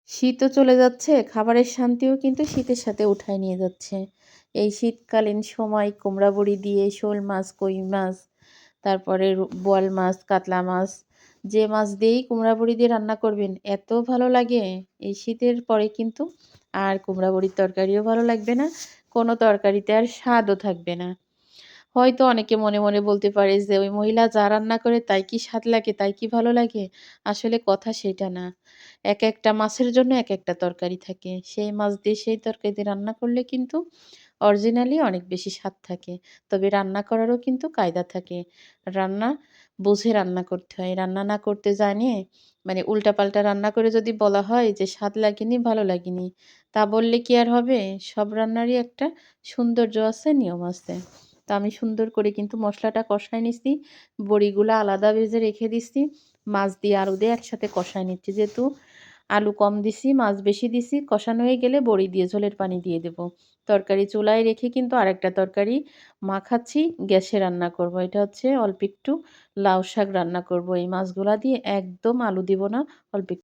শীতও চলে যাচ্ছে, খাবারের শান্তিও কিন্তু শীতের সাথে উঠায় নিয়ে যাচ্ছে। এই শীতকালীন সময় কুমড়া বড়ি দিয়ে শোল মাছ, কই মাছ, তারপরে বোয়াল মাছ, কাতলা মাছ, যে মাছ দিয়েই কুমড়া বড়ি দিয়ে রান্না করবেন এত ভালো লাগে। এই শীতের পরে কিন্তু আর কুমড়া বড়ির তরকারিও ভালো লাগবে না, কোনো তরকারিতে আর স্বাদও থাকবে না। হয়তো অনেকে মনে মনে বলতে পারে যে ওই মহিলা যা রান্না করে তাই কি স্বাদ লাগে, তাই কি ভালো লাগে? আসলে কথা সেটা না। একেকটা মাছের জন্য একেকটা তরকারি থাকে। সেই মাছ দিয়ে সেই তরকারি দিয়ে রান্না করলে কিন্তু অরিজিনালি অনেক বেশি স্বাদ থাকে। তবে রান্না করারও কিন্তু কায়দা থাকে। রান্না বুঝে রান্না করতে হয়। রান্না না করতে জানিয়ে মানে উল্টাপাল্টা রান্না করে যদি বলা হয় যে স্বাদ লাগেনি, ভালো লাগেনি, তা বললে কি আর হবে? সব রান্নারই একটা সৌন্দর্য আছে, নিয়ম আছে। তো আমি সুন্দর করে কিন্তু মসলাটা কষায় নিছি। বড়িগুলা আলাদা ভেজে রেখে দিছি। মাছ দিয়ে আলু দিয়ে একসাথে কষায় নিচ্ছি। যেহেতু আলু কম দিছি, মাছ বেশি দিছি। কষানো হয়ে গেলে বড়ি দিয়ে ঝোলের পানি দিয়ে দেব। তরকারি চুলায় রেখে কিন্তু আরেকটা তরকারি মাখাচ্ছি, গ্যাসে রান্না করব। এটা হচ্ছে অল্প একটু লাউ শাক রান্না করব। এই মাছগুলা দিয়ে একদম আলু দিব না, অল্প